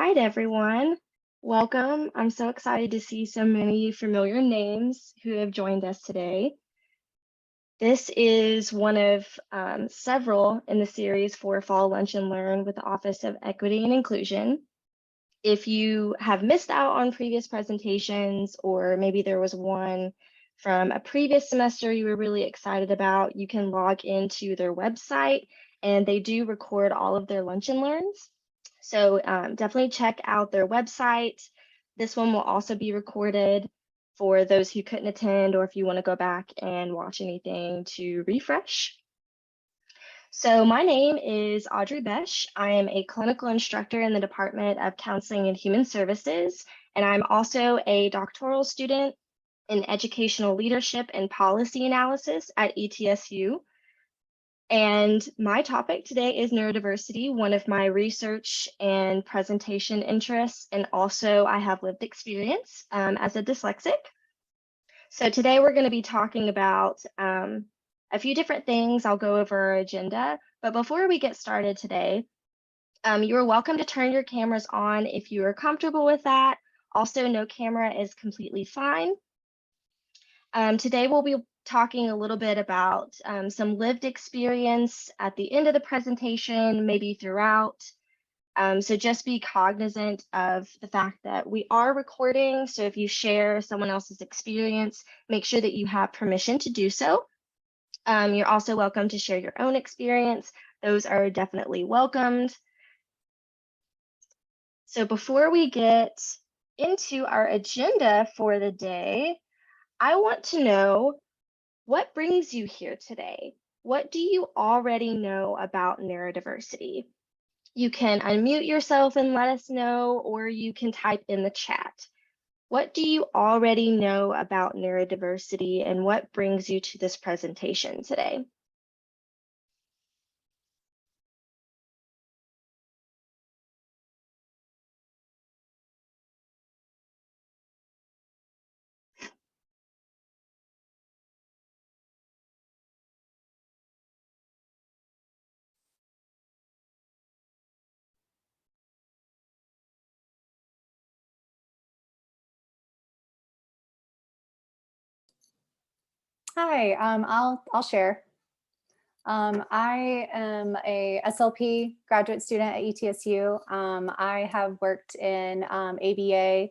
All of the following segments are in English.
right, everyone. Welcome. I'm so excited to see so many familiar names who have joined us today. This is one of several in the series for Fall Lunch and Learn with the Office of Equity and Inclusion. If you have missed out on previous presentations, or maybe there was one from a previous semester you were really excited about, you can log into their website, and they do record all of their lunch and learns. So definitely check out their website. This one will also be recorded for those who couldn't attend, or if you want to go back and watch anything to refresh. So my name is Audrey Besh. I am a clinical instructor in the Department of Counseling and Human Services, and I'm also a doctoral student in educational leadership and policy analysis at ETSU. And my topic today is neurodiversity, one of my research and presentation interests, and also I have lived experience as a dyslexic. So today we're going to be talking about a few different things. I'll go over our agenda, but before we get started today, you're welcome to turn your cameras on if you are comfortable with that. Also, no camera is completely fine. Today we'll be talking a little bit about some lived experience at the end of the presentation, maybe throughout. So just be cognizant of the fact that we are recording. So if you share someone else's experience, make sure that you have permission to do so. You're also welcome to share your own experience. Those are definitely welcomed. So before we get into our agenda for the day, I want to know, what brings you here today? What do you already know about neurodiversity? You can unmute yourself and let us know, or you can type in the chat. What do you already know about neurodiversity, and what brings you to this presentation today? Hi, I'll share. I am a SLP graduate student at ETSU. I have worked in ABA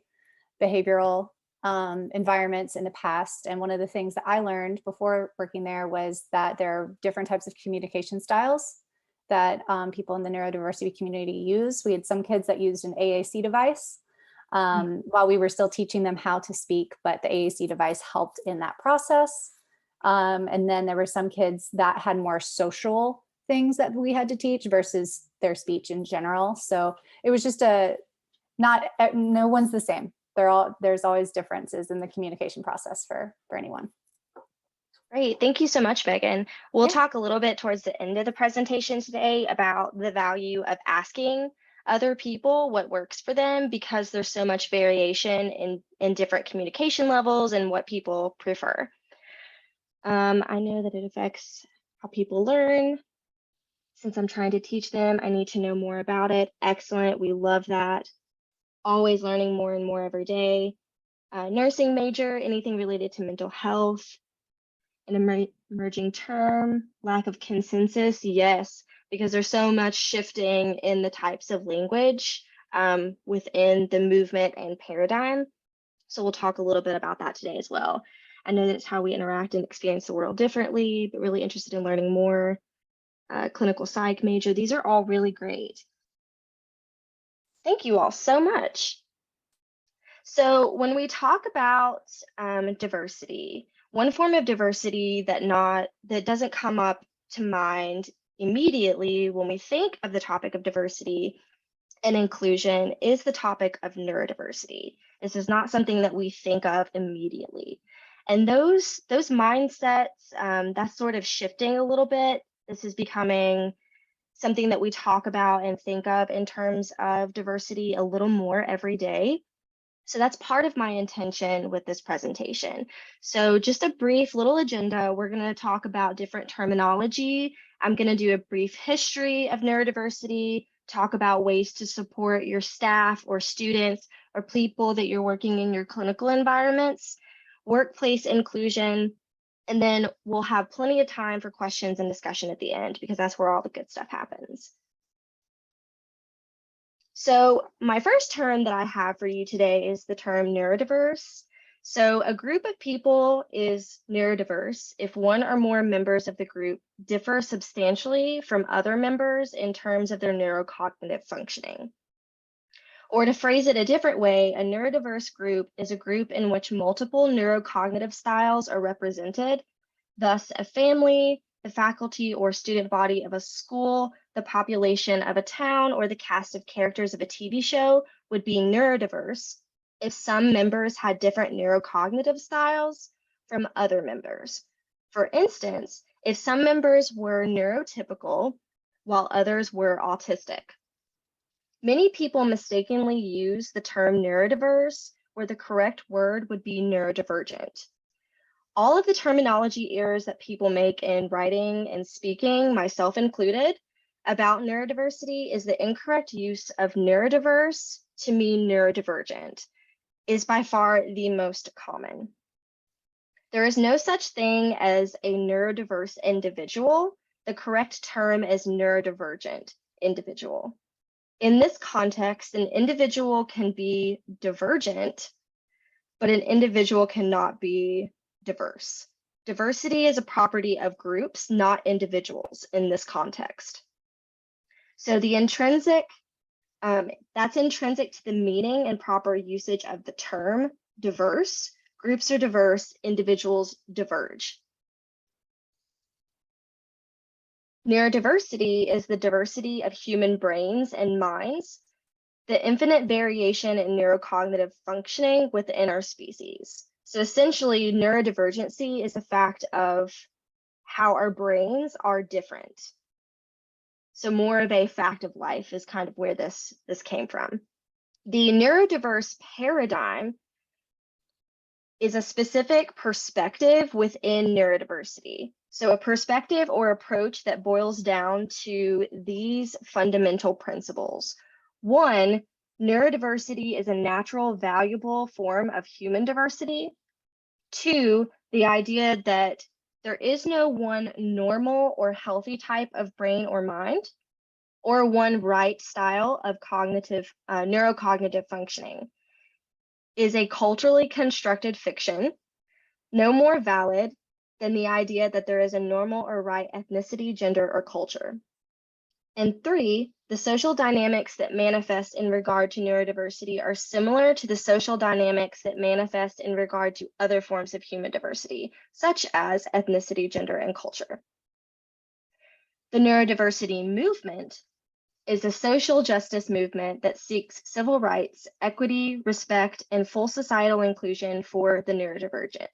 behavioral environments in the past, and one of the things that I learned before working there was that there are different types of communication styles that people in the neurodiversity community use. We had some kids that used an AAC device while we were still teaching them how to speak, but the AAC device helped in that process. And then there were some kids that had more social things that we had to teach versus their speech in general. So it was just no one's the same. There's always differences in the communication process for anyone. Great, thank you so much, Megan. We'll talk a little bit towards the end of the presentation today about the value of asking other people what works for them, because there's so much variation in different communication levels and what people prefer. I know that it affects how people learn. Since I'm trying to teach them, I need to know more about it. Excellent, we love that. Always learning more and more every day. Nursing major, anything related to mental health. An emerging term, lack of consensus, yes, because there's so much shifting in the types of language within the movement and paradigm. So we'll talk a little bit about that today as well. I know that it's how we interact and experience the world differently, but really interested in learning more. Clinical psych major, these are all really great. Thank you all so much. So when we talk about diversity, one form of diversity that doesn't come up to mind immediately when we think of the topic of diversity and inclusion is the topic of neurodiversity. This is not something that we think of immediately. And those mindsets, that's sort of shifting a little bit. This is becoming something that we talk about and think of in terms of diversity a little more every day. So that's part of my intention with this presentation. So just a brief little agenda. We're going to talk about different terminology. I'm going to do a brief history of neurodiversity, talk about ways to support your staff or students or people that you're working in your clinical environments, workplace inclusion, and then we'll have plenty of time for questions and discussion at the end because that's where all the good stuff happens. So my first term that I have for you today is the term neurodiverse. So a group of people is neurodiverse if one or more members of the group differ substantially from other members in terms of their neurocognitive functioning. Or to phrase it a different way, a neurodiverse group is a group in which multiple neurocognitive styles are represented. Thus, a family, the faculty or student body of a school, the population of a town, or the cast of characters of a TV show would be neurodiverse if some members had different neurocognitive styles from other members. For instance, if some members were neurotypical while others were autistic. Many people mistakenly use the term neurodiverse where the correct word would be neurodivergent. All of the terminology errors that people make in writing and speaking, myself included, about neurodiversity is the incorrect use of neurodiverse to mean neurodivergent is by far the most common. There is no such thing as a neurodiverse individual. The correct term is neurodivergent individual. In this context, an individual can be divergent, but an individual cannot be diverse. Diversity is a property of groups, not individuals in this context. So the intrinsic, that's intrinsic to the meaning and proper usage of the term diverse. Groups are diverse, individuals diverge. Neurodiversity is the diversity of human brains and minds, the infinite variation in neurocognitive functioning within our species. So essentially, neurodivergency is the fact of how our brains are different. So more of a fact of life is kind of where this came from. The neurodiverse paradigm is a specific perspective within neurodiversity. So a perspective or approach that boils down to these fundamental principles. One, neurodiversity is a natural, valuable form of human diversity. Two, the idea that there is no one normal or healthy type of brain or mind, or one right style of neurocognitive functioning, is a culturally constructed fiction, no more valid than the idea that there is a normal or right ethnicity, gender, or culture. And three, the social dynamics that manifest in regard to neurodiversity are similar to the social dynamics that manifest in regard to other forms of human diversity, such as ethnicity, gender, and culture. The neurodiversity movement is a social justice movement that seeks civil rights, equity, respect, and full societal inclusion for the neurodivergent.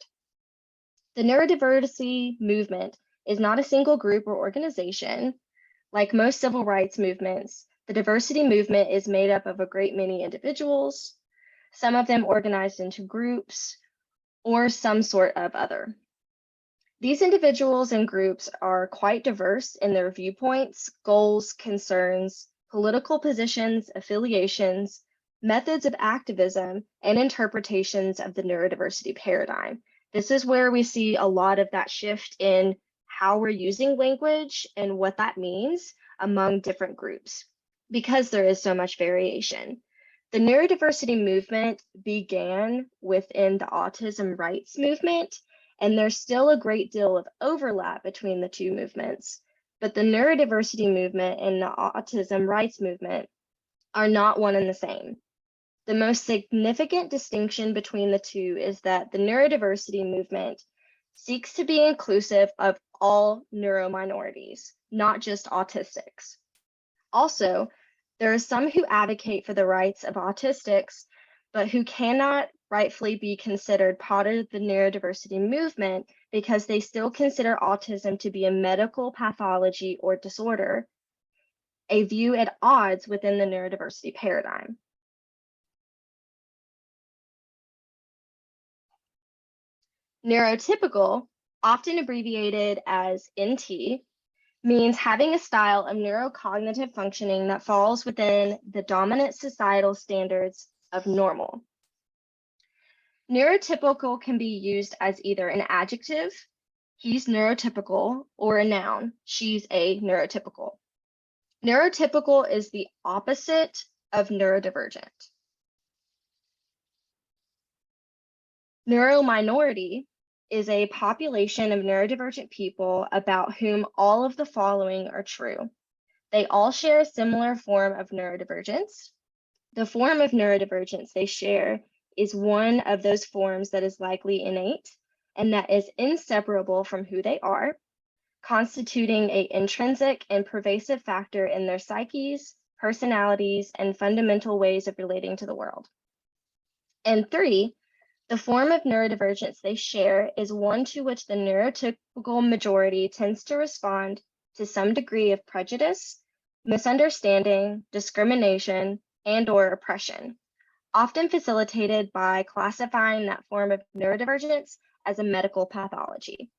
The neurodiversity movement is not a single group or organization. Like most civil rights movements, the diversity movement is made up of a great many individuals, some of them organized into groups or some sort of other. These individuals and groups are quite diverse in their viewpoints, goals, concerns, political positions, affiliations, methods of activism, and interpretations of the neurodiversity paradigm. This is where we see a lot of that shift in how we're using language and what that means among different groups, because there is so much variation. The neurodiversity movement began within the autism rights movement, and there's still a great deal of overlap between the two movements. But the neurodiversity movement and the autism rights movement are not one and the same. The most significant distinction between the two is that the neurodiversity movement seeks to be inclusive of all neurominorities, not just autistics. Also, there are some who advocate for the rights of autistics, but who cannot rightfully be considered part of the neurodiversity movement because they still consider autism to be a medical pathology or disorder, a view at odds within the neurodiversity paradigm. Neurotypical, often abbreviated as NT, means having a style of neurocognitive functioning that falls within the dominant societal standards of normal. Neurotypical can be used as either an adjective, he's neurotypical, or a noun, she's a neurotypical. Neurotypical is the opposite of neurodivergent. Neurominority is a population of neurodivergent people about whom all of the following are true. They all share a similar form of neurodivergence. The form of neurodivergence they share is one of those forms that is likely innate and that is inseparable from who they are, constituting an intrinsic and pervasive factor in their psyches, personalities, and fundamental ways of relating to the world. And 3, the form of neurodivergence they share is one to which the neurotypical majority tends to respond to some degree of prejudice, misunderstanding, discrimination, and/or oppression, often facilitated by classifying that form of neurodivergence as a medical pathology.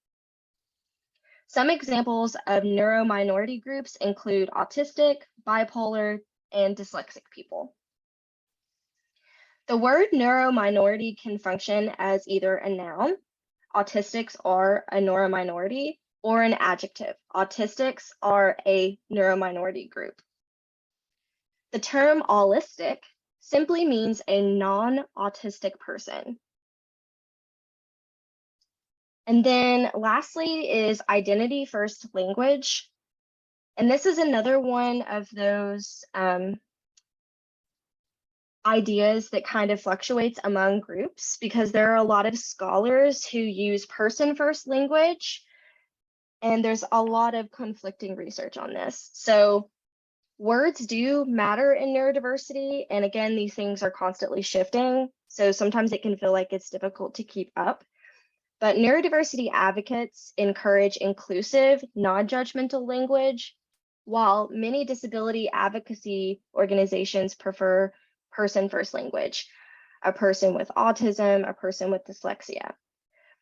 Some examples of neurominority groups include autistic, bipolar, and dyslexic people. The word neurominority can function as either a noun, autistics are a neurominority, or an adjective, autistics are a neurominority group. The term allistic simply means a non-autistic person. And then lastly is identity first language. And this is another one of those ideas that kind of fluctuates among groups because there are a lot of scholars who use person first language, and there's a lot of conflicting research on this. So words do matter in neurodiversity, and again, these things are constantly shifting, so sometimes it can feel like it's difficult to keep up. But neurodiversity advocates encourage inclusive, non-judgmental language, while many disability advocacy organizations prefer person-first language, a person with autism, a person with dyslexia.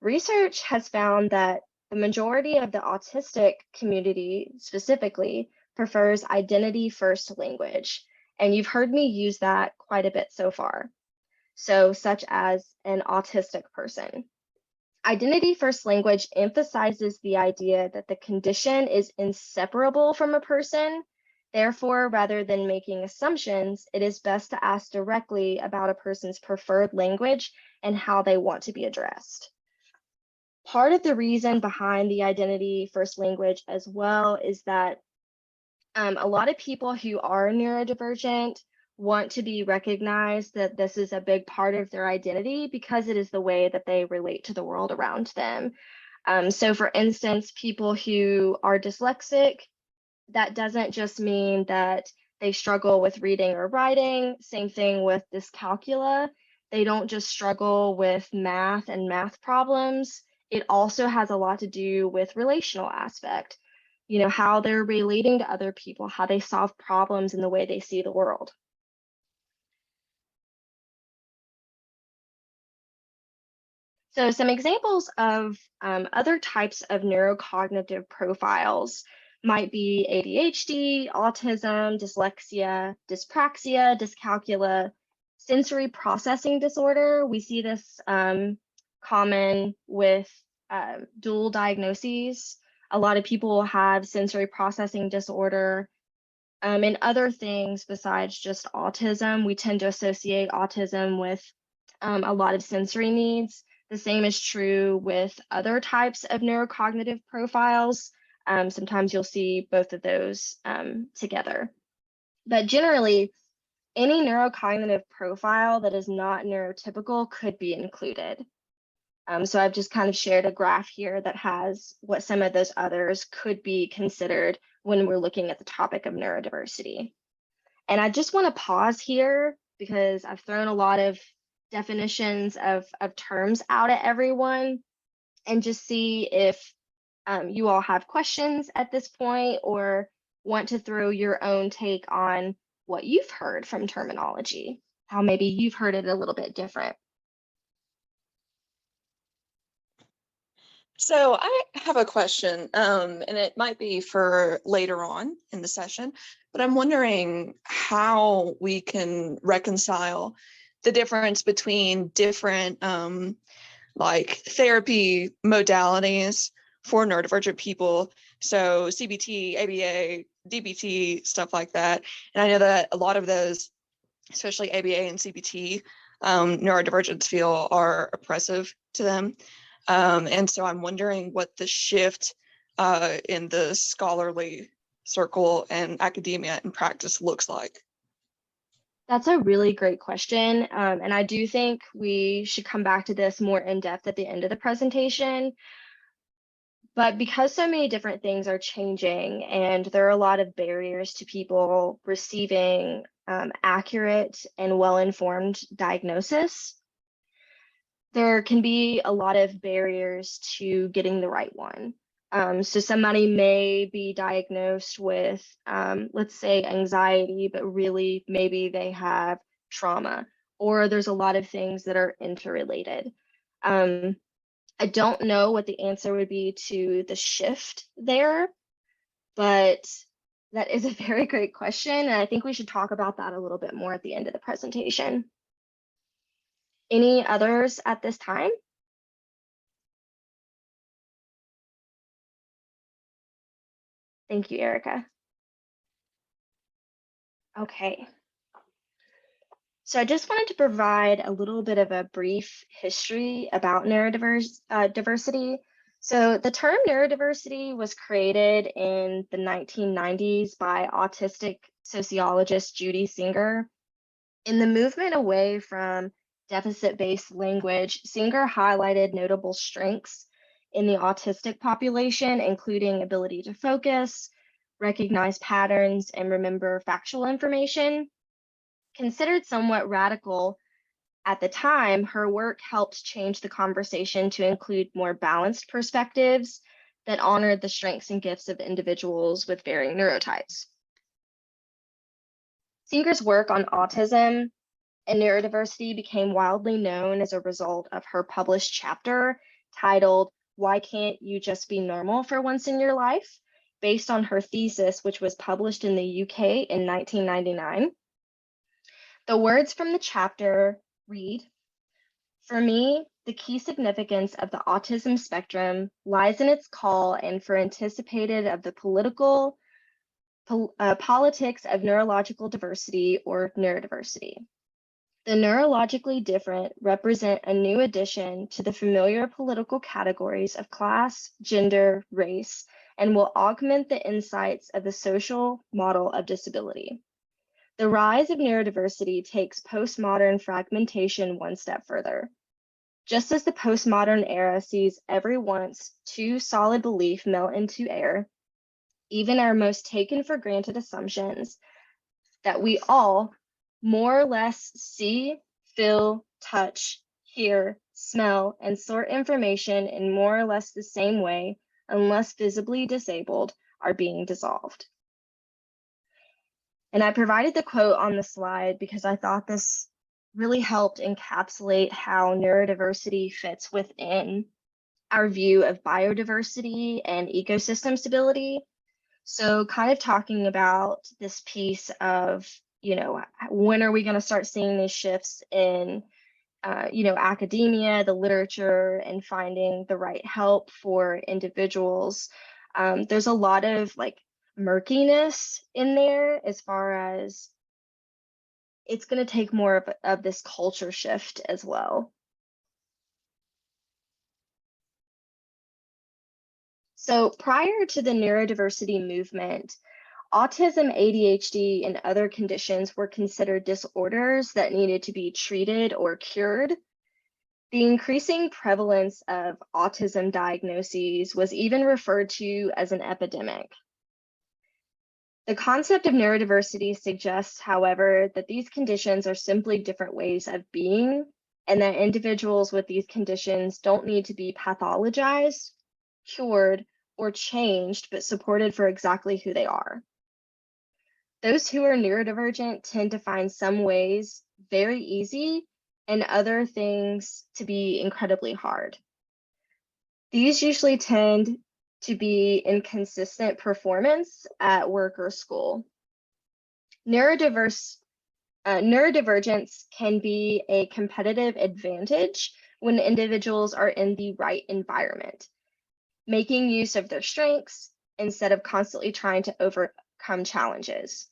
Research has found that the majority of the autistic community specifically prefers identity-first language, and you've heard me use that quite a bit so far. So, such as an autistic person. Identity first language emphasizes the idea that the condition is inseparable from a person. Therefore, rather than making assumptions, it is best to ask directly about a person's preferred language and how they want to be addressed. Part of the reason behind the identity first language as well is that a lot of people who are neurodivergent want to be recognized that this is a big part of their identity because it is the way that they relate to the world around them. So for instance, people who are dyslexic, that doesn't just mean that they struggle with reading or writing. Same thing with dyscalculia. They don't just struggle with math and math problems. It also has a lot to do with relational aspect, you know, how they're relating to other people, how they solve problems in the way they see the world. So some examples of other types of neurocognitive profiles might be ADHD, autism, dyslexia, dyspraxia, dyscalculia, sensory processing disorder. We see this common with dual diagnoses. A lot of people have sensory processing disorder and other things besides just autism. We tend to associate autism with a lot of sensory needs. The same is true with other types of neurocognitive profiles. Sometimes you'll see both of those together. But generally, any neurocognitive profile that is not neurotypical could be included. So I've just kind of shared a graph here that has what some of those others could be considered when we're looking at the topic of neurodiversity. And I just want to pause here because I've thrown a lot of definitions of terms out at everyone and just see if you all have questions at this point or want to throw your own take on what you've heard from terminology, how maybe you've heard it a little bit different. So I have a question, and it might be for later on in the session, but I'm wondering how we can reconcile the difference between different like therapy modalities for neurodivergent people. So CBT, ABA, DBT, stuff like that. And I know that a lot of those, especially ABA and CBT, neurodivergents feel are oppressive to them. And so I'm wondering what the shift in the scholarly circle and academia and practice looks like. That's a really great question. And I do think we should come back to this more in depth at the end of the presentation. But because so many different things are changing and there are a lot of barriers to people receiving accurate and well-informed diagnosis, there can be a lot of barriers to getting the right one. So somebody may be diagnosed with, let's say, anxiety, but really maybe they have trauma, or there's a lot of things that are interrelated. I don't know what the answer would be to the shift there, but that is a very great question, and I think we should talk about that a little bit more at the end of the presentation. Any others at this time? Thank you, Erica. Okay. So I just wanted to provide a little bit of a brief history about neurodiversity. So the term neurodiversity was created in the 1990s by autistic sociologist Judy Singer. In the movement away from deficit-based language, Singer highlighted notable strengths in the autistic population, including ability to focus, recognize patterns, and remember factual information. Considered somewhat radical at the time, her work helped change the conversation to include more balanced perspectives that honored the strengths and gifts of individuals with varying neurotypes. Singer's work on autism and neurodiversity became widely known as a result of her published chapter titled, "Why Can't You Just Be Normal for Once in Your Life?" based on her thesis, which was published in the UK in 1999. The words from the chapter read, "For me, the key significance of the autism spectrum lies in its call and for anticipated of the politics of neurological diversity or neurodiversity. The neurologically different represent a new addition to the familiar political categories of class, gender, race, and will augment the insights of the social model of disability. The rise of neurodiversity takes postmodern fragmentation one step further. Just as the postmodern era sees every once too solid belief melt into air, even our most taken for granted assumptions that we all more or less see, feel, touch, hear, smell, and sort information in more or less the same way, unless visibly disabled, are being dissolved." And I provided the quote on the slide because I thought this really helped encapsulate how neurodiversity fits within our view of biodiversity and ecosystem stability. So kind of talking about this piece of, when are we going to start seeing these shifts in, academia, the literature, and finding the right help for individuals. There's a lot of murkiness in there as far as it's going to take more of this culture shift as well. So prior to the neurodiversity movement, autism, ADHD, and other conditions were considered disorders that needed to be treated or cured. The increasing prevalence of autism diagnoses was even referred to as an epidemic. The concept of neurodiversity suggests, however, that these conditions are simply different ways of being, and that individuals with these conditions don't need to be pathologized, cured, or changed, but supported for exactly who they are. Those who are neurodivergent tend to find some ways very easy and other things to be incredibly hard. These usually tend to be inconsistent performance at work or school. Neurodivergence can be a competitive advantage when individuals are in the right environment, making use of their strengths instead of constantly trying to overcome challenges.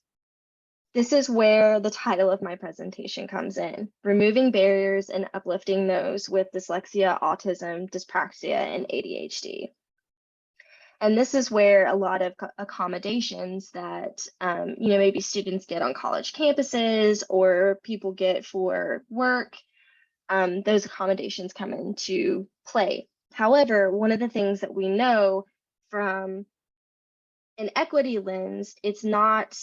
This is where the title of my presentation comes in, removing barriers and uplifting those with dyslexia, autism, dyspraxia, and ADHD. And this is where a lot of accommodations that maybe students get on college campuses or people get for work, those accommodations come into play. However, one of the things that we know from an equity lens, it's not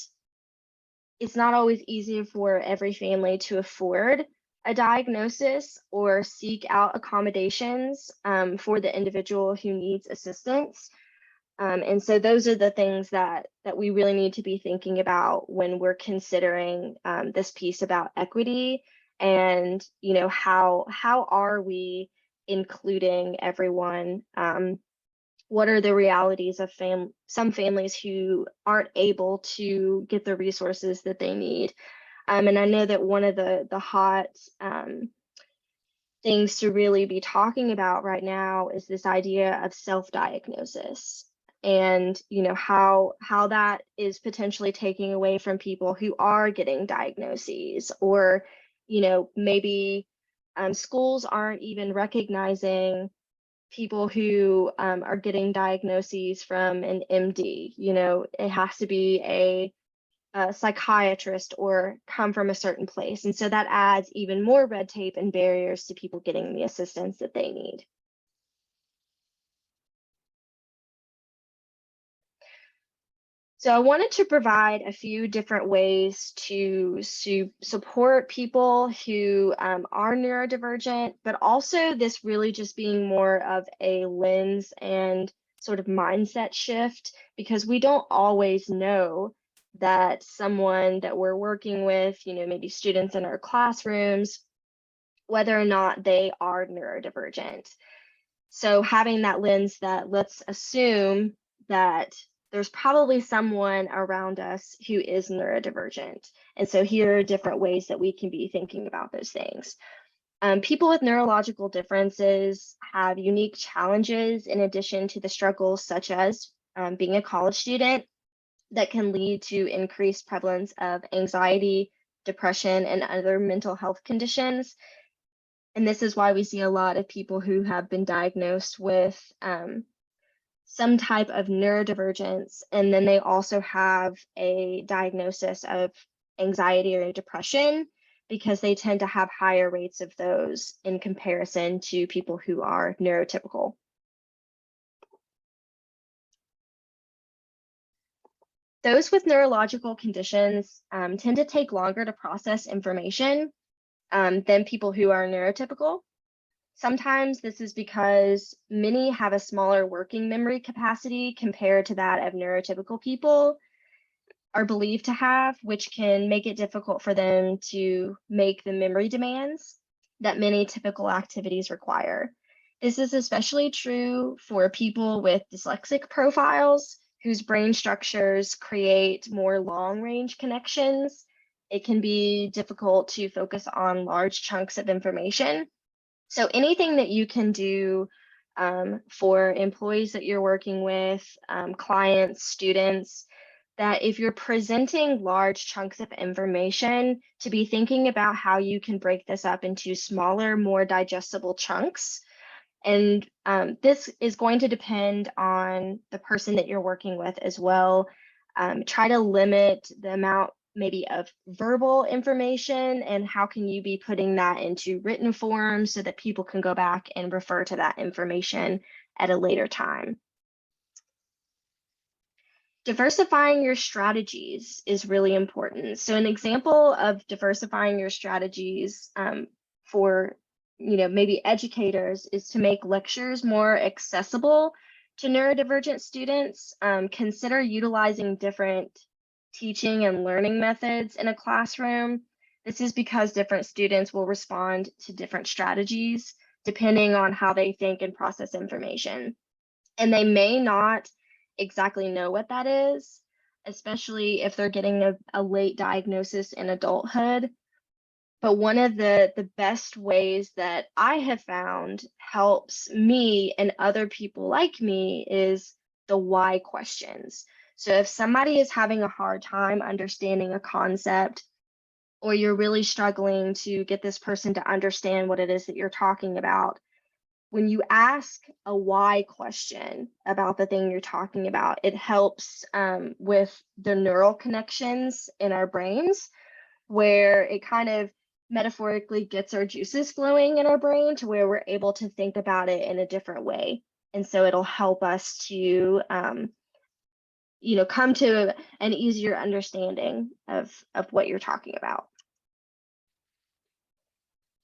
always easy for every family to afford a diagnosis or seek out accommodations for the individual who needs assistance. And so those are the things that we really need to be thinking about when we're considering this piece about equity and, how are we including everyone? What are the realities of some families who aren't able to get the resources that they need? And I know that one of the hot things to really be talking about right now is this idea of self-diagnosis and how that is potentially taking away from people who are getting diagnoses, or maybe schools aren't even recognizing people who are getting diagnoses from an MD. It has to be a psychiatrist or come from a certain place. And so that adds even more red tape and barriers to people getting the assistance that they need. So I wanted to provide a few different ways to support people who are neurodivergent, but also this really just being more of a lens and sort of mindset shift, because we don't always know that someone that we're working with, maybe students in our classrooms, whether or not they are neurodivergent. So having that lens that let's assume that there's probably someone around us who is neurodivergent. And so here are different ways that we can be thinking about those things. People with neurological differences have unique challenges in addition to the struggles such as being a college student that can lead to increased prevalence of anxiety, depression, and other mental health conditions. And this is why we see a lot of people who have been diagnosed with some type of neurodivergence, and then they also have a diagnosis of anxiety or depression, because they tend to have higher rates of those in comparison to people who are neurotypical. Those with neurological conditions tend to take longer to process information than people who are neurotypical. Sometimes this is because many have a smaller working memory capacity compared to that of neurotypical people are believed to have, which can make it difficult for them to make the memory demands that many typical activities require. This is especially true for people with dyslexic profiles whose brain structures create more long-range connections. It can be difficult to focus on large chunks of information. So anything that you can do for employees that you're working with, clients, students, that if you're presenting large chunks of information, to be thinking about how you can break this up into smaller, more digestible chunks. And this is going to depend on the person that you're working with as well. Try to limit the amount maybe of verbal information, and how can you be putting that into written form so that people can go back and refer to that information at a later time. Diversifying your strategies is really important. So an example of diversifying your strategies for maybe educators is to make lectures more accessible to neurodivergent students. Consider utilizing different teaching and learning methods in a classroom. This is because different students will respond to different strategies depending on how they think and process information. And they may not exactly know what that is, especially if they're getting a late diagnosis in adulthood. But one of the best ways that I have found helps me and other people like me is the why questions. So if somebody is having a hard time understanding a concept, or you're really struggling to get this person to understand what it is that you're talking about, when you ask a why question about the thing you're talking about, it helps with the neural connections in our brains, where it kind of metaphorically gets our juices flowing in our brain to where we're able to think about it in a different way. And so it'll help us to, come to an easier understanding of what you're talking about.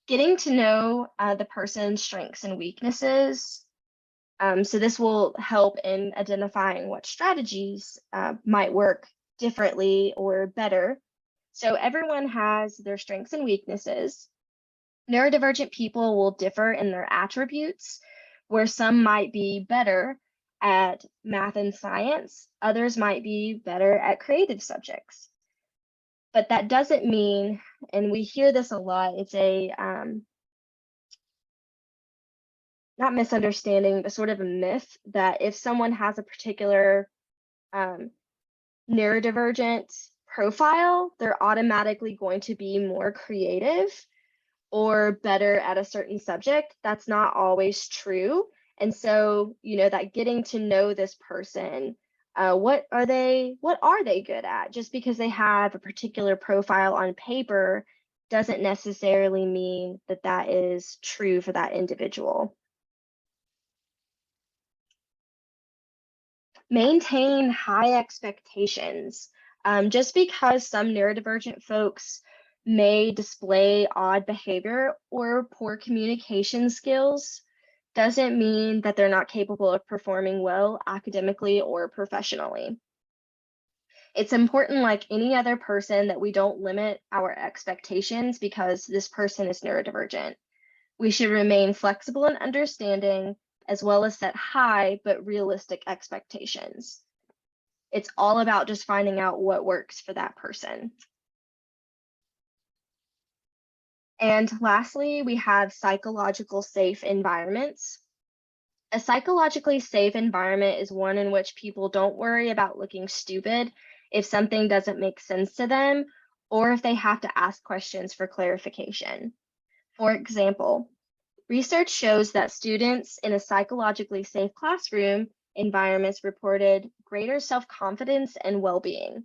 Getting to know the person's strengths and weaknesses. So this will help in identifying what strategies might work differently or better. So everyone has their strengths and weaknesses. Neurodivergent people will differ in their attributes, where some might be better at math and science, others might be better at creative subjects. But that doesn't mean, and we hear this a lot, it's a not misunderstanding, but sort of a myth that if someone has a particular neurodivergent profile, they're automatically going to be more creative or better at a certain subject. That's not always true. And so, that getting to know this person, what are they good at? Just because they have a particular profile on paper doesn't necessarily mean that that is true for that individual. Maintain high expectations. Just because some neurodivergent folks may display odd behavior or poor communication skills doesn't mean that they're not capable of performing well academically or professionally. It's important, like any other person, that we don't limit our expectations because this person is neurodivergent. We should remain flexible and understanding, as well as set high but realistic expectations. It's all about just finding out what works for that person. And lastly, we have psychological safe environments. A psychologically safe environment is one in which people don't worry about looking stupid if something doesn't make sense to them, or if they have to ask questions for clarification. For example, research shows that students in a psychologically safe classroom environments reported greater self-confidence and well-being.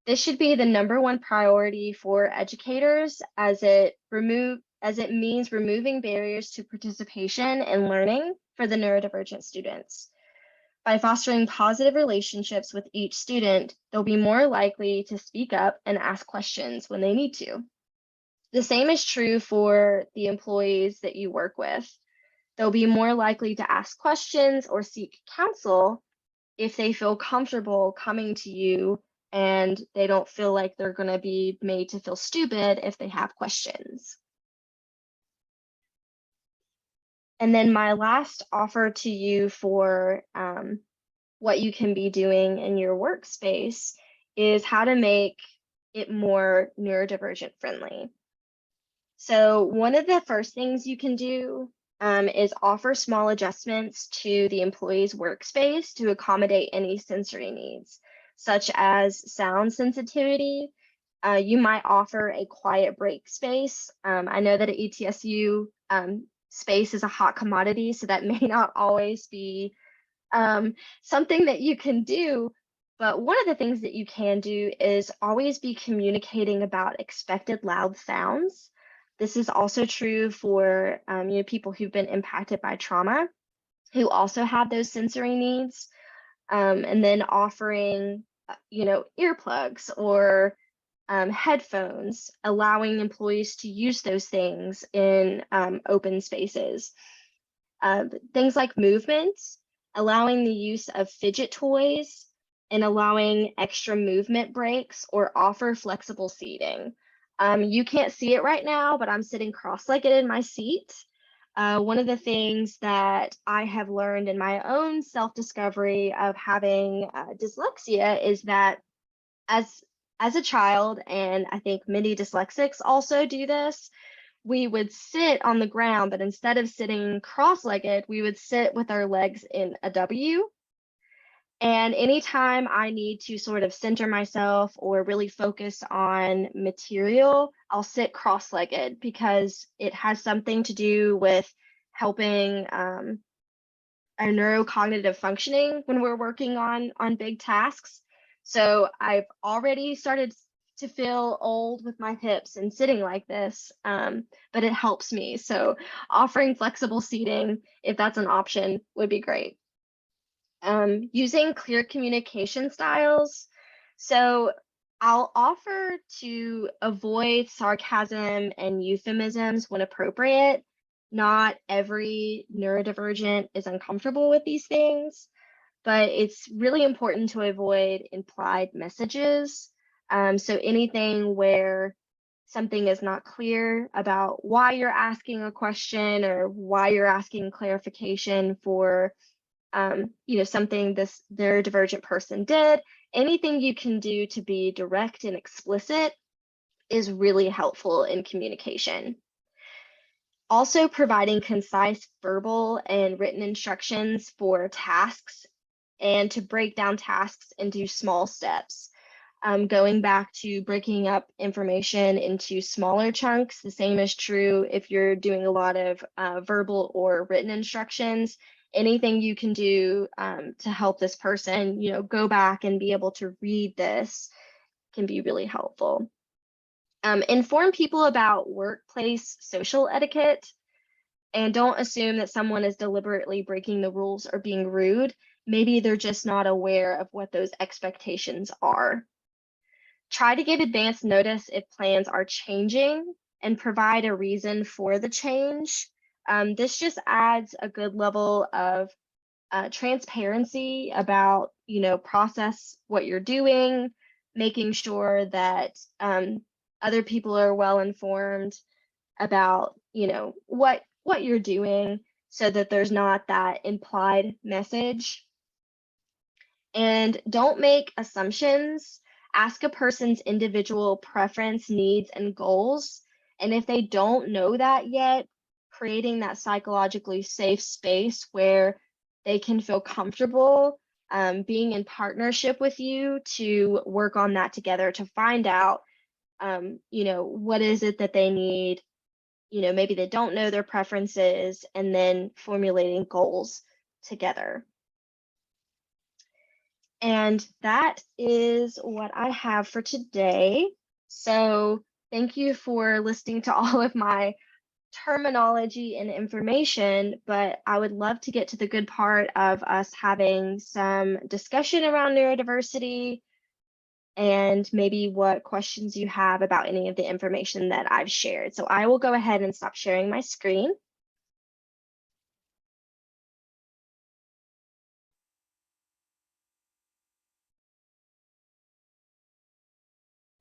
This should be the #1 priority for educators, as it means removing barriers to participation and learning for the neurodivergent students. By fostering positive relationships with each student, they'll be more likely to speak up and ask questions when they need to. The same is true for the employees that you work with. They'll be more likely to ask questions or seek counsel if they feel comfortable coming to you and they don't feel like they're going to be made to feel stupid if they have questions. And then my last offer to you for what you can be doing in your workspace is how to make it more neurodivergent friendly. So one of the first things you can do is offer small adjustments to the employee's workspace to accommodate any sensory needs, such as sound sensitivity. You might offer a quiet break space. I know that at ETSU, space is a hot commodity, so that may not always be something that you can do. But one of the things that you can do is always be communicating about expected loud sounds. This is also true for people who've been impacted by trauma, who also have those sensory needs, and then offering earplugs or headphones, allowing employees to use those things in open spaces. Things like movement, allowing the use of fidget toys, and allowing extra movement breaks or offer flexible seating. You can't see it right now, but I'm sitting cross-legged in my seat. One of the things that I have learned in my own self-discovery of having dyslexia is that as as a child, and I think many dyslexics also do this, we would sit on the ground, but instead of sitting cross-legged, we would sit with our legs in a W. And anytime I need to sort of center myself or really focus on material, I'll sit cross-legged because it has something to do with helping our neurocognitive functioning when we're working on big tasks. So I've already started to feel old with my hips and sitting like this, but it helps me. So offering flexible seating, if that's an option, would be great. Using clear communication styles. So I'll offer to avoid sarcasm and euphemisms when appropriate. Not every neurodivergent is uncomfortable with these things, but it's really important to avoid implied messages. So anything where something is not clear about why you're asking a question or why you're asking clarification for something this neurodivergent person did, anything you can do to be direct and explicit is really helpful in communication. Also, providing concise verbal and written instructions for tasks and to break down tasks into small steps. Going back to breaking up information into smaller chunks, the same is true if you're doing a lot of verbal or written instructions. Anything you can do to help this person, go back and be able to read this can be really helpful. Inform people about workplace social etiquette, and don't assume that someone is deliberately breaking the rules or being rude. Maybe they're just not aware of what those expectations are. Try to give advance notice if plans are changing and provide a reason for the change. This just adds a good level of transparency about, process what you're doing, making sure that other people are well informed about, what you're doing so that there's not that implied message. And don't make assumptions. Ask a person's individual preference, needs, and goals. And if they don't know that yet, creating that psychologically safe space where they can feel comfortable being in partnership with you to work on that together to find out, what is it that they need. Maybe they don't know their preferences, and then formulating goals together. And that is what I have for today. So thank you for listening to all of my terminology and information, but I would love to get to the good part of us having some discussion around neurodiversity and maybe what questions you have about any of the information that I've shared. So I will go ahead and stop sharing my screen.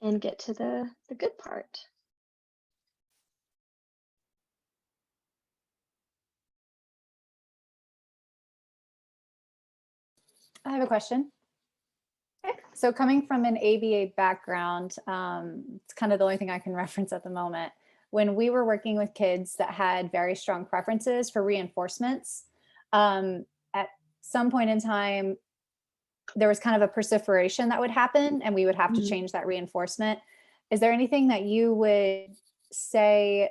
And get to the good part. I have a question. Okay. So coming from an ABA background, it's kind of the only thing I can reference at the moment. When we were working with kids that had very strong preferences for reinforcements, at some point in time, there was kind of a perseveration that would happen and we would have to change that reinforcement. Is there anything that you would say,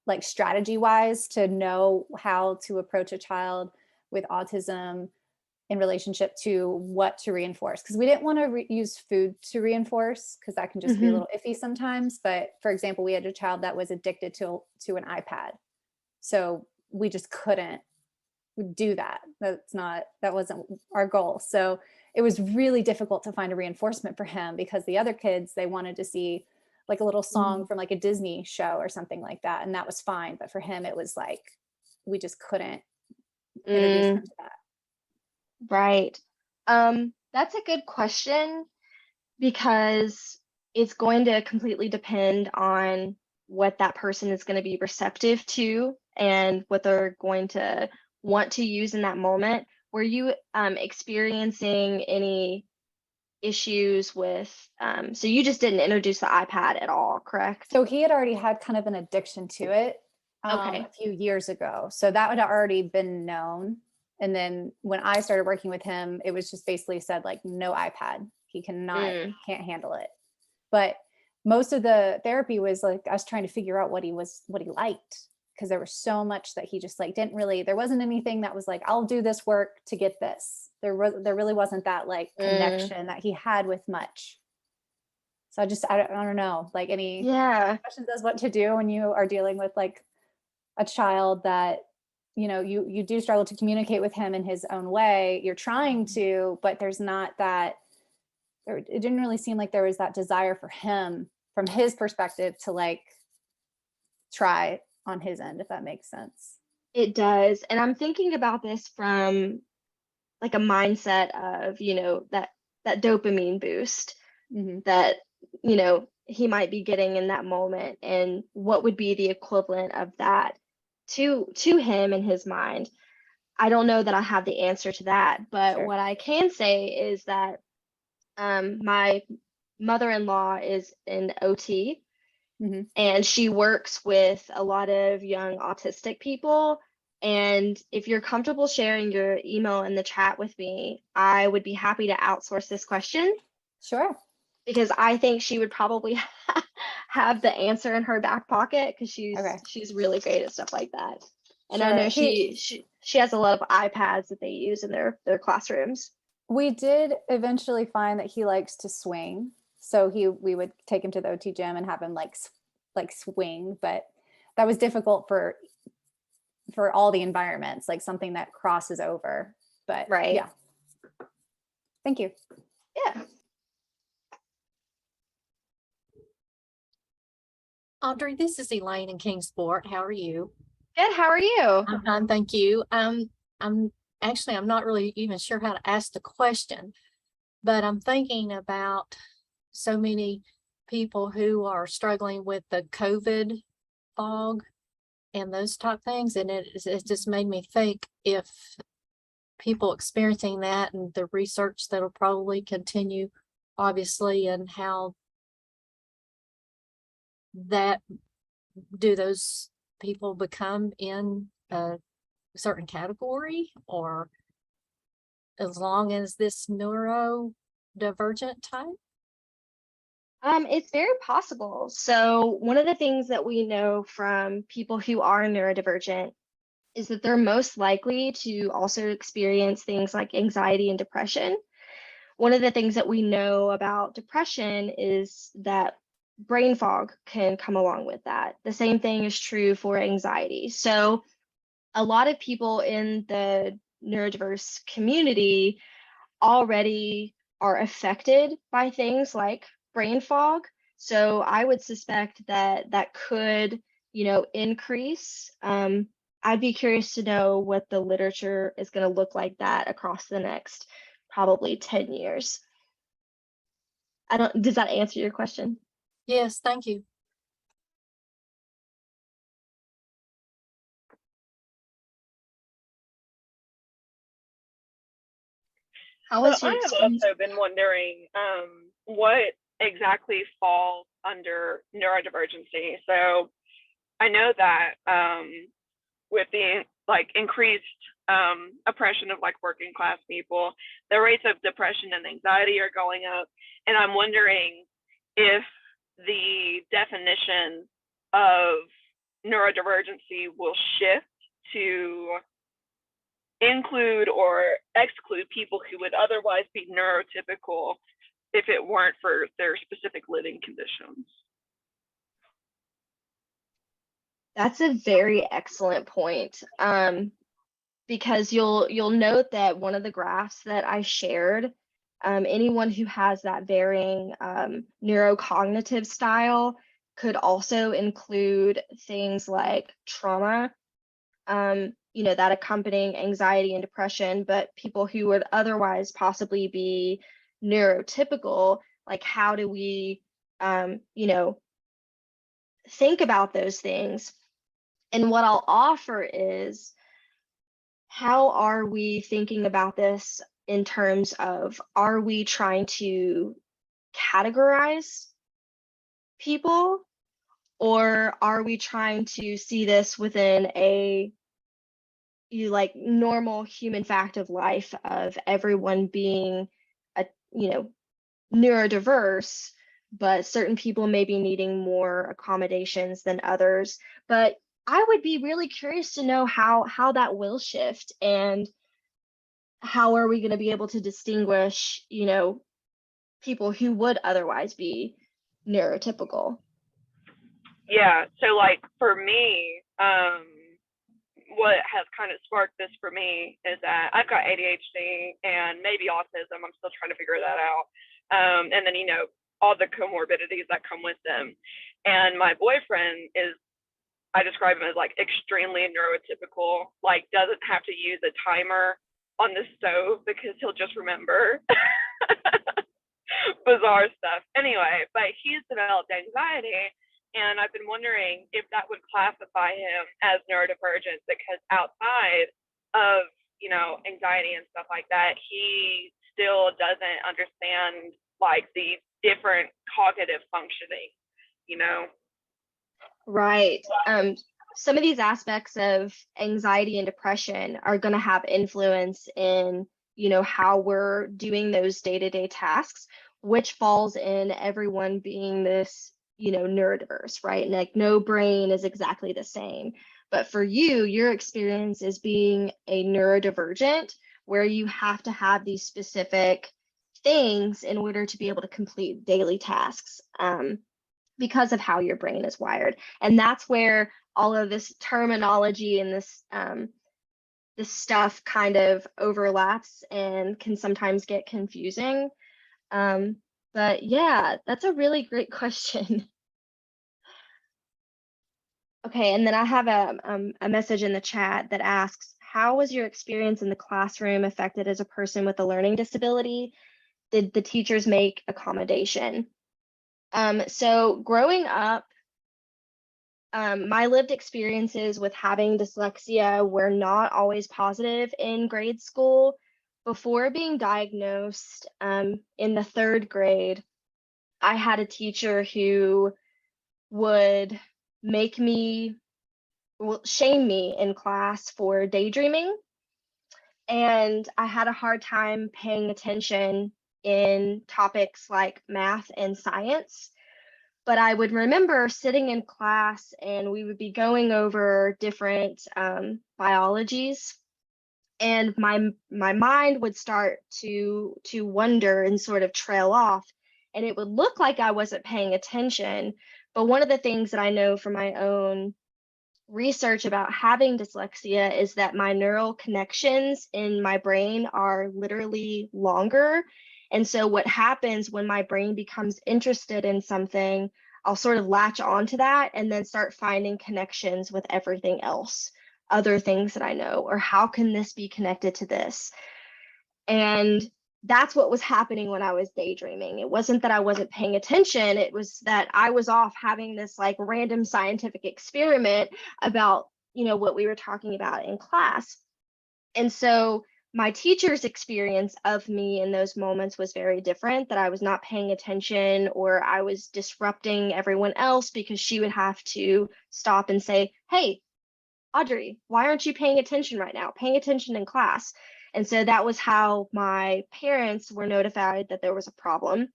like strategy wise, to know how to approach a child with autism in relationship to what to reinforce? Because we didn't want to use food to reinforce, because that can just be a little iffy sometimes. But for example, we had a child that was addicted to an iPad. So we just couldn't do that. That wasn't our goal. So it was really difficult to find a reinforcement for him, because the other kids, they wanted to see like a little song from like a Disney show or something like that. And that was fine. But for him, it was like, we just couldn't introduce him to that. Right. That's a good question, because it's going to completely depend on what that person is going to be receptive to and what they're going to want to use in that moment. Were you experiencing any issues with, so you just didn't introduce the iPad at all, correct? So he had already had kind of an addiction to it Okay. a few years ago. So that would have already been known. And then when I started working with him, it was just basically said like, no iPad. He can't handle it. But most of the therapy was like us trying to figure out what he liked, because there was so much that he just like didn't really, there wasn't anything that was like, I'll do this work to get this. There really wasn't that like connection that he had with much. So I don't know, like any questions as what to do when you are dealing with like a child that, you know, you do struggle to communicate with him in his own way. You're trying to, but there's not that, it didn't really seem like there was that desire for him from his perspective to like try on his end, if that makes sense. It does. And I'm thinking about this from like a mindset of, you know, that dopamine boost that, you know, he might be getting in that moment, and what would be the equivalent of that to him in his mind. I don't know that I have the answer to that, but what I can say is that my mother-in-law is an OT, and she works with a lot of young autistic people. And if you're comfortable sharing your email in the chat with me, I would be happy to outsource this question. Sure. Because I think she would probably have the answer in her back pocket, because she's really great at stuff like that. And I know she has a lot of iPads that they use in their classrooms. We did eventually find that he likes to swing. So we would take him to the OT gym and have him like swing, but that was difficult for all the environments, like something that crosses over. But yeah. Thank you. Yeah. Audrey, this is Elaine in Kingsport. How are you? Good. How are you? I'm fine, thank you. I'm not really even sure how to ask the question, but I'm thinking about so many people who are struggling with the COVID fog and those type things, and it just made me think, if people experiencing that and the research that'll probably continue, obviously, and how that do those people become in a certain category, or as long as this neurodivergent type? It's very possible. So one of the things that we know from people who are neurodivergent is that they're most likely to also experience things like anxiety and depression. One of the things that we know about depression is that brain fog can come along with that. The same thing is true for anxiety. So a lot of people in the neurodiverse community already are affected by things like brain fog. So I would suspect that that could, you know, increase. I'd be curious to know what the literature is going to look like that across the next probably 10 years. Does that answer your question? Yes, thank you. How was I have also been wondering what exactly falls under neurodivergency. So I know that with the like increased oppression of like working class people, the rates of depression and anxiety are going up. And I'm wondering if the definition of neurodivergency will shift to include or exclude people who would otherwise be neurotypical if it weren't for their specific living conditions. That's a very excellent point. Because you'll note that one of the graphs that I shared, anyone who has that varying neurocognitive style could also include things like trauma, you know, that accompanying anxiety and depression, but people who would otherwise possibly be neurotypical, like how do we, you know, think about those things. And what I'll offer is, how are we thinking about this in terms of, are we trying to categorize people, or are we trying to see this within a normal human fact of life of everyone being neurodiverse, but certain people may be needing more accommodations than others. But I would be really curious to know how that will shift, and how are we going to be able to distinguish, people who would otherwise be neurotypical. Yeah. So like for me, what has kind of sparked this for me is that I've got ADHD and maybe autism. I'm still trying to figure that out. And then, all the comorbidities that come with them. And my boyfriend I describe him as like extremely neurotypical, like doesn't have to use a timer on the stove because he'll just remember bizarre stuff. Anyway, but he's developed anxiety. And I've been wondering if that would classify him as neurodivergent, because outside of, anxiety and stuff like that, he still doesn't understand like the different cognitive functioning, Right. Some of these aspects of anxiety and depression are going to have influence in, how we're doing those day-to-day tasks, which falls in everyone being this, neurodiverse, right? And like no brain is exactly the same. But for you, your experience is being a neurodivergent, where you have to have these specific things in order to be able to complete daily tasks, because of how your brain is wired. And that's where all of this terminology and this stuff kind of overlaps and can sometimes get confusing. But yeah, that's a really great question. Okay, and then I have a message in the chat that asks, how was your experience in the classroom affected as a person with a learning disability? Did the teachers make accommodation? So growing up, my lived experiences with having dyslexia were not always positive in grade school. Before being diagnosed, in the 3rd grade, I had a teacher who would shame me in class for daydreaming. And I had a hard time paying attention in topics like math and science. But I would remember sitting in class and we would be going over different biologies, and my mind would start to wonder and sort of trail off, and it would look like I wasn't paying attention. But one of the things that I know from my own research about having dyslexia is that my neural connections in my brain are literally longer. And so what happens when my brain becomes interested in something, I'll sort of latch onto that and then start finding connections with everything else, other things that I know, or how can this be connected to this? And that's what was happening when I was daydreaming. It wasn't that I wasn't paying attention, it was that I was off having this like random scientific experiment about, what we were talking about in class. And so my teacher's experience of me in those moments was very different, that I was not paying attention or I was disrupting everyone else, because she would have to stop and say, "Hey, Audrey, why aren't you paying attention right now? Paying attention in class." And so that was how my parents were notified that there was a problem.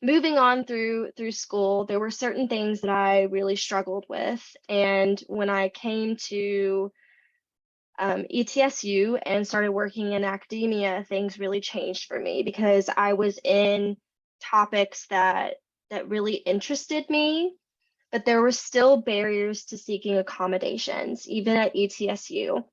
Moving on through school, there were certain things that I really struggled with. And when I came to ETSU and started working in academia, things really changed for me, because I was in topics that really interested me, but there were still barriers to seeking accommodations, even at ETSU.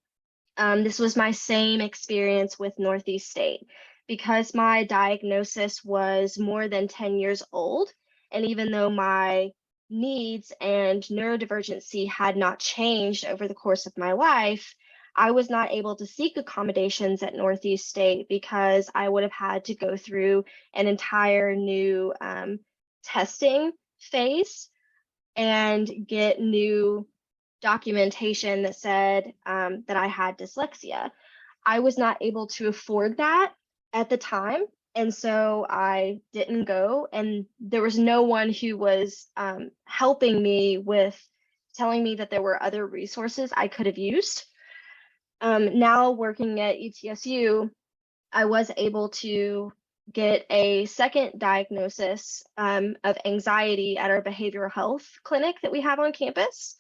This was my same experience with Northeast State, because my diagnosis was more than 10 years old. And even though my needs and neurodivergency had not changed over the course of my life, I was not able to seek accommodations at Northeast State, because I would have had to go through an entire new testing phase and get new documentation that said that I had dyslexia. I was not able to afford that at the time, and so I didn't go, and there was no one who was helping me with telling me that there were other resources I could have used. Now working at ETSU, I was able to get a second diagnosis of anxiety at our behavioral health clinic that we have on campus.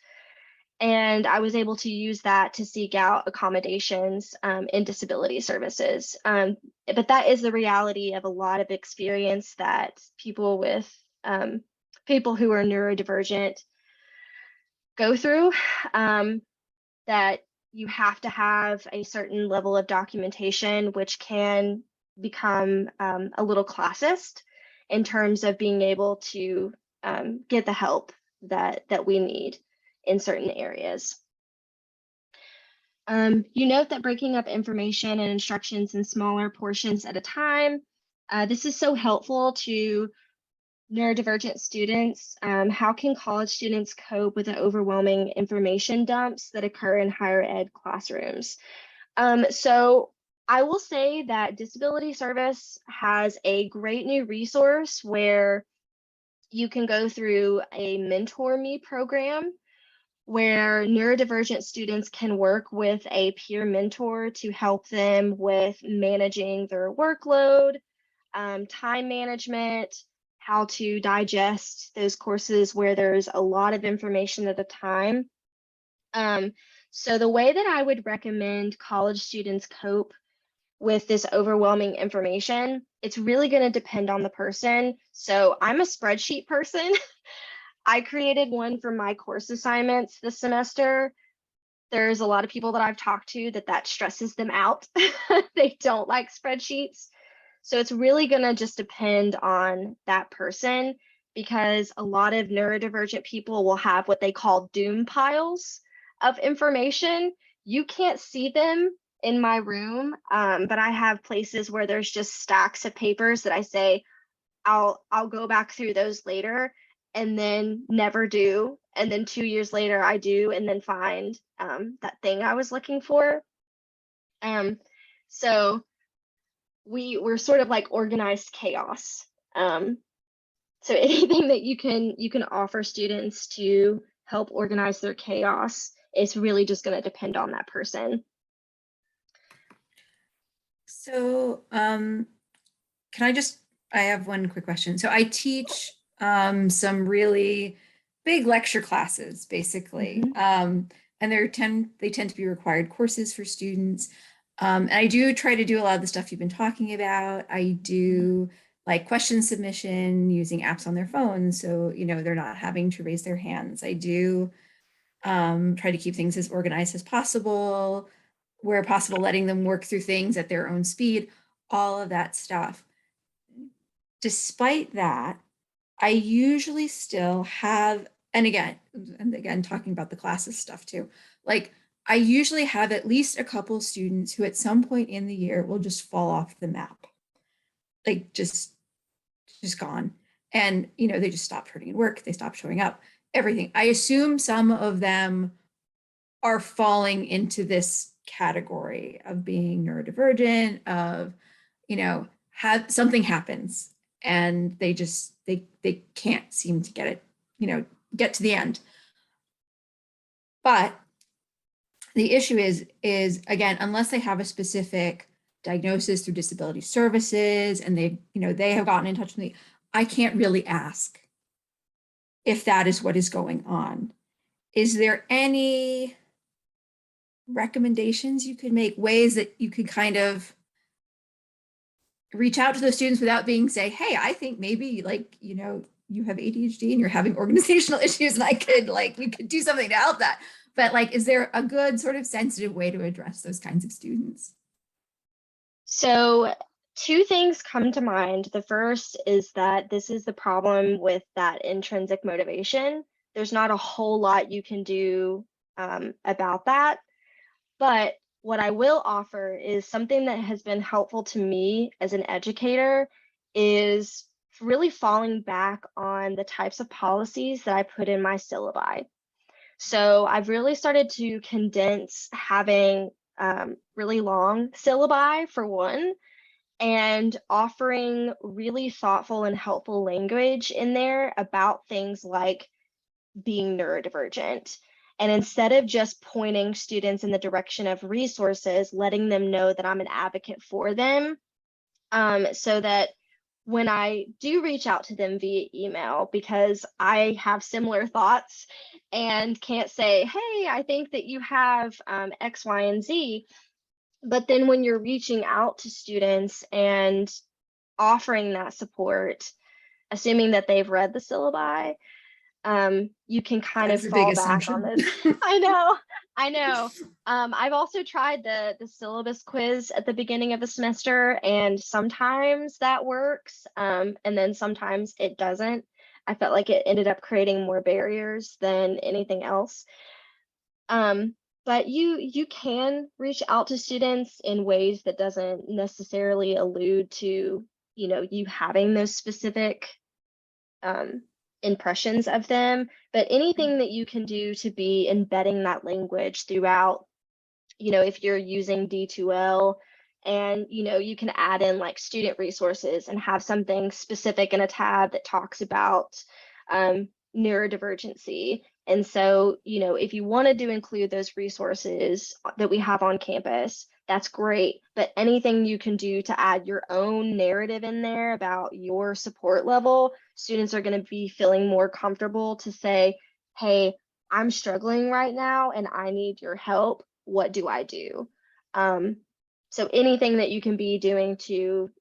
And I was able to use that to seek out accommodations in disability services. But that is the reality of a lot of experience that people with people who are neurodivergent go through, that you have to have a certain level of documentation, which can become a little classist in terms of being able to get the help that we need in certain areas. You note that breaking up information and instructions in smaller portions at a time. This is so helpful to neurodivergent students. How can college students cope with the overwhelming information dumps that occur in higher ed classrooms? So I will say that Disability Service has a great new resource where you can go through a Mentor Me program where neurodivergent students can work with a peer mentor to help them with managing their workload, time management, how to digest those courses where there's a lot of information at a time. So the way that I would recommend college students cope with this overwhelming information, it's really going to depend on the person. So I'm a spreadsheet person. I created one for my course assignments this semester. There's a lot of people that I've talked to that stresses them out. They don't like spreadsheets. So it's really going to just depend on that person, because a lot of neurodivergent people will have what they call doom piles of information. You can't see them in my room, but I have places where there's just stacks of papers that I say, I'll go back through those later, and then never do. And then 2 years later I do, and then find that thing I was looking for. So we're sort of like organized chaos. So anything that you can offer students to help organize their chaos is really just going to depend on that person. So I have one quick question. So I teach some really big lecture classes, basically. And they tend to be required courses for students. And I do try to do a lot of the stuff you've been talking about. I do like question submission using apps on their phones, so they're not having to raise their hands. I do try to keep things as organized as possible, where possible, letting them work through things at their own speed, all of that stuff. Despite that, I usually still have, and again, talking about the classes stuff too, like I usually have at least a couple students who at some point in the year will just fall off the map, like just gone. And, they just stop turning in work, they stop showing up, everything. I assume some of them are falling into this category of being neurodivergent, of, have something happens and they can't seem to get it, get to the end. But the issue is again, unless they have a specific diagnosis through disability services and they have gotten in touch with me, I can't really ask if that is what is going on. Is there any recommendations you could make, ways that you could kind of reach out to those students without say, hey, I think maybe you have ADHD and you're having organizational issues and we could do something to help that. But is there a good sort of sensitive way to address those kinds of students? So 2 things come to mind. The first is that this is the problem with that intrinsic motivation. There's not a whole lot you can do about that. But what I will offer is something that has been helpful to me as an educator is really falling back on the types of policies that I put in my syllabi. So I've really started to condense having really long syllabi for one, and offering really thoughtful and helpful language in there about things like being neurodivergent. And instead of just pointing students in the direction of resources, letting them know that I'm an advocate for them, so that when I do reach out to them via email, because I have similar thoughts and can't say, hey, I think that you have X, Y, and Z. But then when you're reaching out to students and offering that support, assuming that they've read the syllabi, you can kind That's of a big fall back on assumption. this. I know. I've also tried the syllabus quiz at the beginning of the semester, and sometimes that works, and then sometimes it doesn't. I felt like it ended up creating more barriers than anything else. But you can reach out to students in ways that doesn't necessarily allude to, you having those specific impressions of them, but anything that you can do to be embedding that language throughout, if you're using D2L, and you can add in like student resources and have something specific in a tab that talks about neurodivergency. And so, if you wanted to include those resources that we have on campus, that's great. But anything you can do to add your own narrative in there about your support level, students are going to be feeling more comfortable to say, hey, I'm struggling right now and I need your help. What do I do? So anything that you can be doing to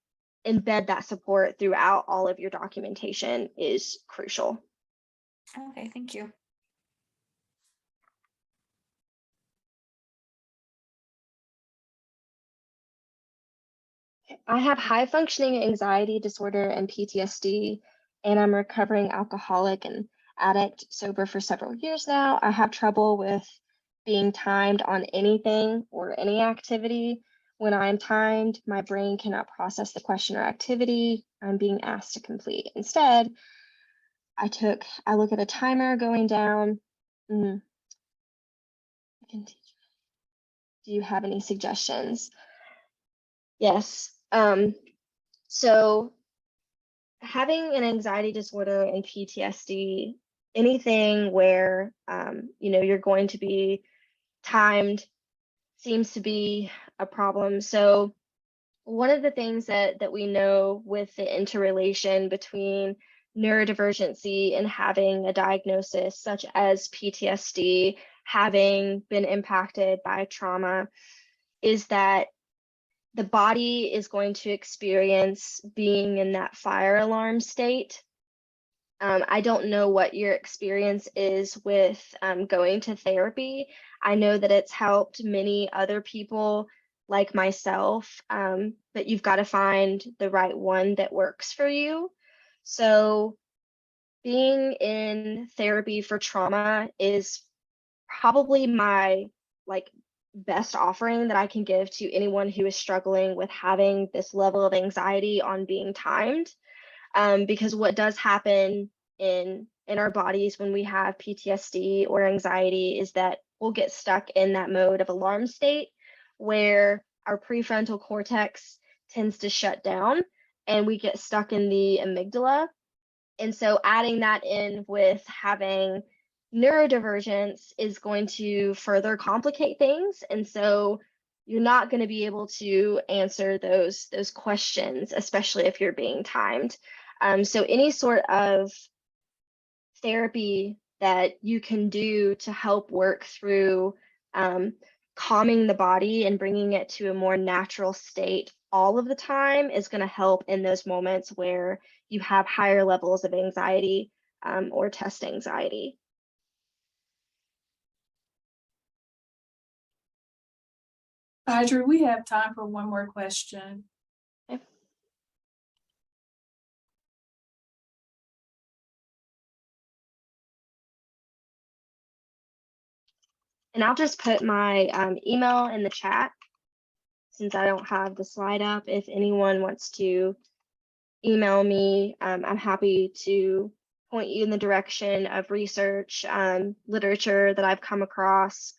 embed that support throughout all of your documentation is crucial. Okay, thank you. I have high functioning anxiety disorder and PTSD, and I'm a recovering alcoholic and addict, sober for several years now. I have trouble with being timed on anything or any activity. When I'm timed, my brain cannot process the question or activity I'm being asked to complete. Instead, I look at a timer going down. I can teach. Do you have any suggestions? Yes. So having an anxiety disorder and PTSD, anything where you're going to be timed seems to be a problem. So one of the things that we know with the interrelation between neurodivergency and having a diagnosis such as PTSD, having been impacted by trauma, is that the body is going to experience being in that fire alarm state. I don't know what your experience is with going to therapy. I know that it's helped many other people like myself, but you've got to find the right one that works for you. So being in therapy for trauma is probably my like best offering that I can give to anyone who is struggling with having this level of anxiety on being timed. Because what does happen in our bodies when we have PTSD or anxiety is that we'll get stuck in that mode of alarm state where our prefrontal cortex tends to shut down and we get stuck in the amygdala. And so adding that in with having neurodivergence is going to further complicate things. And so you're not going to be able to answer those questions, especially if you're being timed. So any sort of therapy that you can do to help work through calming the body and bringing it to a more natural state all of the time is going to help in those moments where you have higher levels of anxiety or test anxiety. Audrey, we have time for one more question. Okay. And I'll just put my email in the chat since I don't have the slide up if anyone wants to email me. I'm happy to point you in the direction of research, literature that I've come across,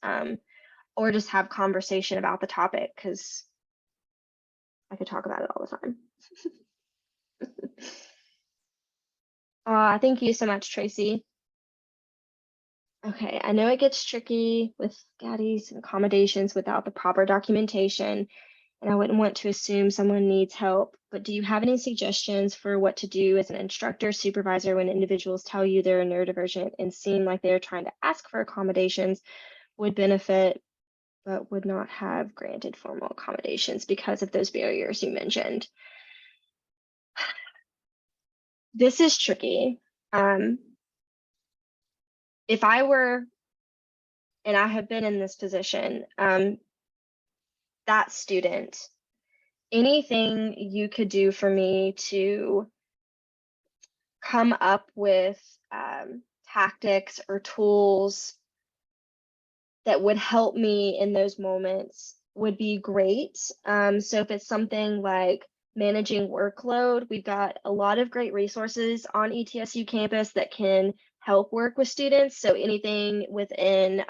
or just have conversation about the topic, because I could talk about it all the time. Thank you so much, Tracy. Okay, I know it gets tricky with GADDIes and accommodations without the proper documentation, and I wouldn't want to assume someone needs help, but do you have any suggestions for what to do as an instructor supervisor when individuals tell you they're neurodivergent and seem like they're trying to ask for accommodations, would benefit, but would not have granted formal accommodations because of those barriers you mentioned? This is tricky. If I were, and I have been in this position, that student, anything you could do for me to come up with tactics or tools that would help me in those moments would be great. So if it's something like managing workload, we've got a lot of great resources on ETSU campus that can help work with students. So anything within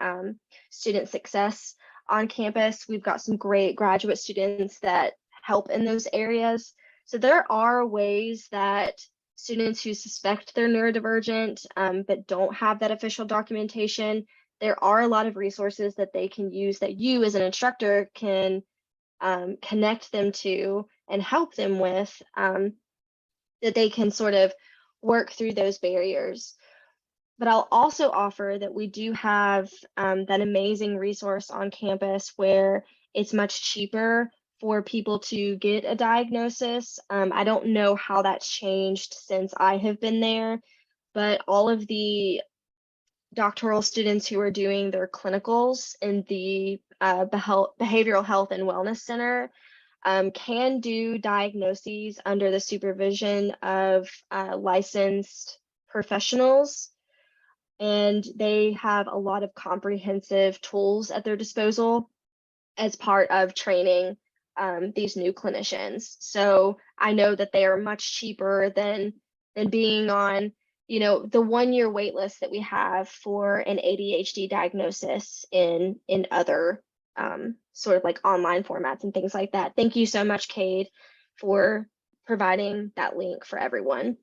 student success on campus, we've got some great graduate students that help in those areas. So there are ways that students who suspect they're neurodivergent but don't have that official documentation, there are a lot of resources that they can use that you as an instructor can connect them to and help them with, that they can sort of work through those barriers. But I'll also offer that we do have that amazing resource on campus where it's much cheaper for people to get a diagnosis. I don't know how that's changed since I have been there, but all of the doctoral students who are doing their clinicals in the Behavioral Health and Wellness Center can do diagnoses under the supervision of licensed professionals. And they have a lot of comprehensive tools at their disposal as part of training these new clinicians. So I know that they are much cheaper than being on, you know, the 1-year wait list that we have for an ADHD diagnosis in other sort of like online formats and things like that. Thank you so much, Cade, for providing that link for everyone.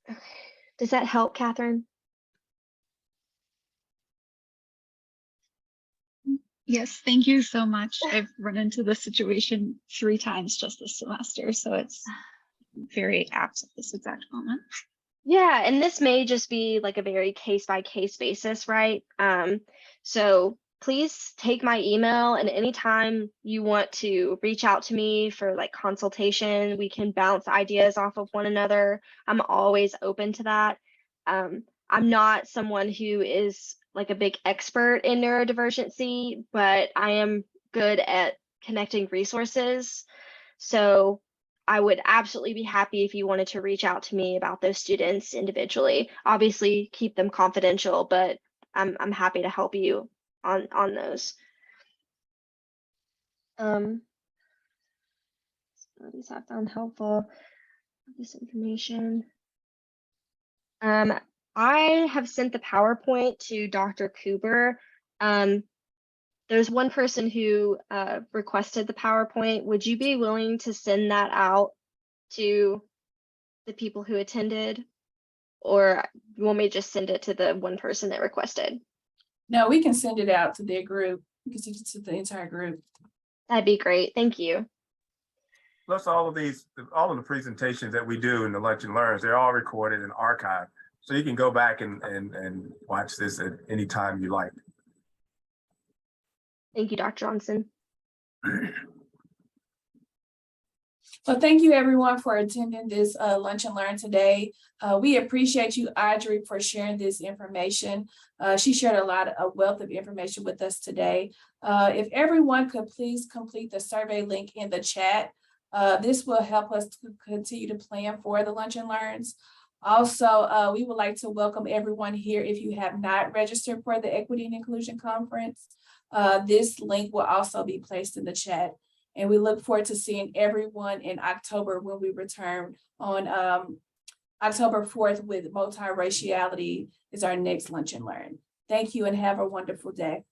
Okay. Does that help, Catherine? Yes, thank you so much. I've run into this situation 3 times just this semester, so it's very apt at this exact moment. Yeah, and this may just be like a very case-by-case basis, right? So please take my email, and anytime you want to reach out to me for like consultation, we can bounce ideas off of one another. I'm always open to that. I'm not someone who is like a big expert in neurodivergency, but I am good at connecting resources. So I would absolutely be happy if you wanted to reach out to me about those students individually. Obviously, keep them confidential, but I'm happy to help you on those. These I found helpful. This information. I have sent the PowerPoint to Dr. Cooper. There's one person who requested the PowerPoint. Would you be willing to send that out to the people who attended? Or you want me to just send it to the one person that requested? No, we can send it out to their group. We can send it to the entire group. That'd be great. Thank you. Plus all of the presentations that we do in the Lunch and Learns, they're all recorded and archived. So you can go back and watch this at any time you like. Thank you, Dr. Johnson. Well, thank you everyone for attending this Lunch and Learn today. We appreciate you, Audrey, for sharing this information. She shared a wealth of information with us today. If everyone could please complete the survey link in the chat, this will help us to continue to plan for the Lunch and Learns. Also, we would like to welcome everyone here. If you have not registered for the Equity and Inclusion Conference, this link will also be placed in the chat. And we look forward to seeing everyone in October when we return on October 4th with multiraciality is our next Lunch and Learn. Thank you and have a wonderful day.